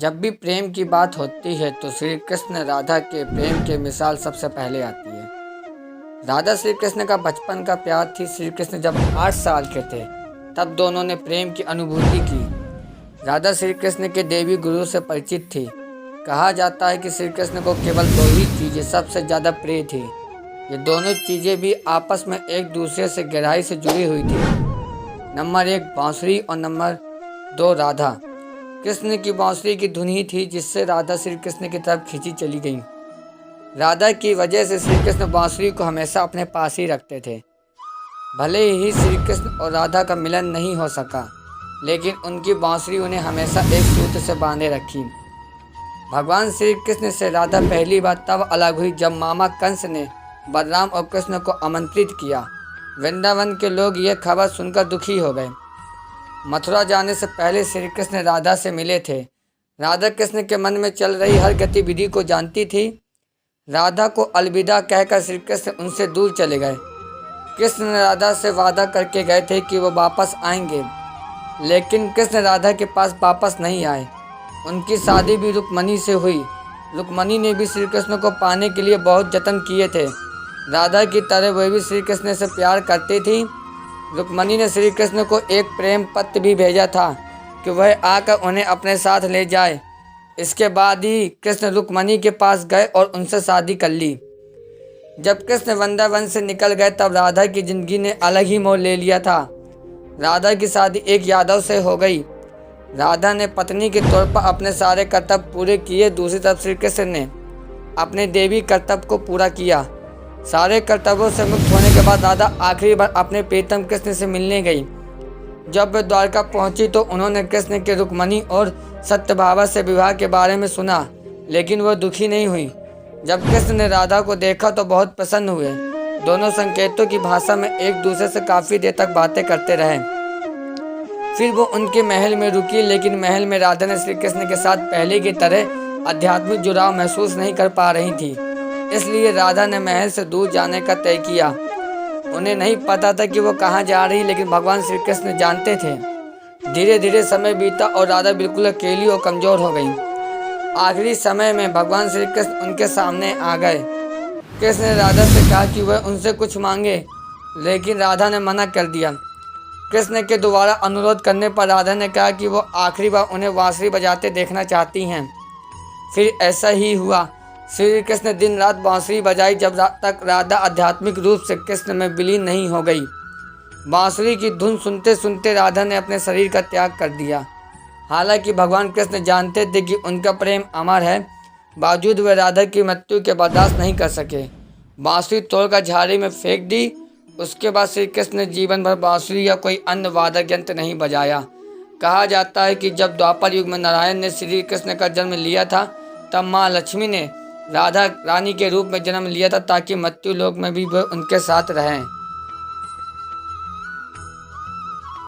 जब भी प्रेम की बात होती है तो श्री कृष्ण राधा के प्रेम की मिसाल सबसे पहले आती है। राधा श्री कृष्ण का बचपन का प्यार थी। श्री कृष्ण जब 8 साल के थे तब दोनों ने प्रेम की अनुभूति की। राधा श्री कृष्ण के देवी गुरु से परिचित थी। कहा जाता है कि श्री कृष्ण को केवल दो ही चीज़ें सबसे ज़्यादा प्रिय थी। ये दोनों चीज़ें भी आपस में एक दूसरे से गहराई से जुड़ी हुई थी। नंबर 1 बांसुरी और नंबर 2 राधा। कृष्ण की बांसुरी की धुन ही थी जिससे राधा श्री कृष्ण की तरफ खींची चली गई। राधा की वजह से श्री कृष्ण बांसुरी को हमेशा अपने पास ही रखते थे। भले ही श्री कृष्ण और राधा का मिलन नहीं हो सका, लेकिन उनकी बांसुरी उन्हें हमेशा एक सूत्र से बांधे रखी। भगवान श्री कृष्ण से राधा पहली बार तब अलग हुई जब मामा कंस ने बलराम और कृष्ण को आमंत्रित किया। वृंदावन के लोग यह खबर सुनकर दुखी हो गए। मथुरा जाने से पहले श्री कृष्ण राधा से मिले थे। राधा कृष्ण के मन में चल रही हर गतिविधि को जानती थी। राधा को अलविदा कहकर श्री कृष्ण उनसे दूर चले गए। कृष्ण राधा से वादा करके गए थे कि वो वापस आएंगे, लेकिन कृष्ण राधा के पास वापस नहीं आए। उनकी शादी भी रुक्मणी से हुई। रुक्मणी ने भी श्री कृष्ण को पाने के लिए बहुत जतन किए थे। राधा की तरह वह भी श्री कृष्ण से प्यार करती थी। रुक्मणी ने श्री कृष्ण को एक प्रेम पत्र भी भेजा था कि वह आकर उन्हें अपने साथ ले जाए। इसके बाद ही कृष्ण रुक्मणी के पास गए और उनसे शादी कर ली। जब कृष्ण वृंदावन से निकल गए तब राधा की जिंदगी ने अलग ही मोड़ ले लिया था। राधा की शादी एक यादव से हो गई। राधा ने पत्नी के तौर पर अपने सारे कर्तव्य पूरे किए। दूसरी तरफ श्री कृष्ण ने अपने देवी कर्तव्य को पूरा किया। सारे कर्तव्यों से मुक्त होने के बाद राधा आखिरी बार अपने प्रीतम कृष्ण से मिलने गई। जब वे द्वारका पहुंची तो उन्होंने कृष्ण के रुक्मणी और सत्यभामा से विवाह के बारे में सुना, लेकिन वह दुखी नहीं हुई। जब कृष्ण ने राधा को देखा तो बहुत प्रसन्न हुए। दोनों संकेतों की भाषा में एक दूसरे से काफ़ी देर तक बातें करते रहे। फिर वो उनके महल में रुकी, लेकिन महल में राधा ने श्री कृष्ण के साथ पहले की तरह आध्यात्मिक जुड़ाव महसूस नहीं कर पा रही थी। इसलिए राधा ने महल से दूर जाने का तय किया। उन्हें नहीं पता था कि वो कहाँ जा रही, लेकिन भगवान श्री कृष्ण जानते थे। धीरे धीरे समय बीता और राधा बिल्कुल अकेली और कमज़ोर हो गई। आखिरी समय में भगवान श्री कृष्ण उनके सामने आ गए। कृष्ण ने राधा से कहा कि वह उनसे कुछ मांगे, लेकिन राधा ने मना कर दिया। कृष्ण के दोबारा अनुरोध करने पर राधा ने कहा कि वो आखिरी बार उन्हें बांसुरी बजाते देखना चाहती हैं। फिर ऐसा ही हुआ। श्री कृष्ण ने दिन रात बांसुरी बजाई जब तक राधा आध्यात्मिक रूप से कृष्ण में विलीन नहीं हो गई। बांसुरी की धुन सुनते सुनते राधा ने अपने शरीर का त्याग कर दिया। हालांकि भगवान कृष्ण जानते थे कि उनका प्रेम अमर है, बावजूद वे राधा की मृत्यु के बर्दाश्त नहीं कर सके। बांसुरी तोड़कर झाड़ी में फेंक दी। उसके बाद श्री कृष्ण ने जीवन भर बांसुरी या कोई अन्य वादक यंत्र नहीं बजाया। कहा जाता है कि जब द्वापर युग में नारायण ने श्री कृष्ण का जन्म लिया था, तब माँ लक्ष्मी ने राधा रानी के रूप में जन्म लिया था ताकि मृत्यु लोक में भी वह उनके साथ रहें।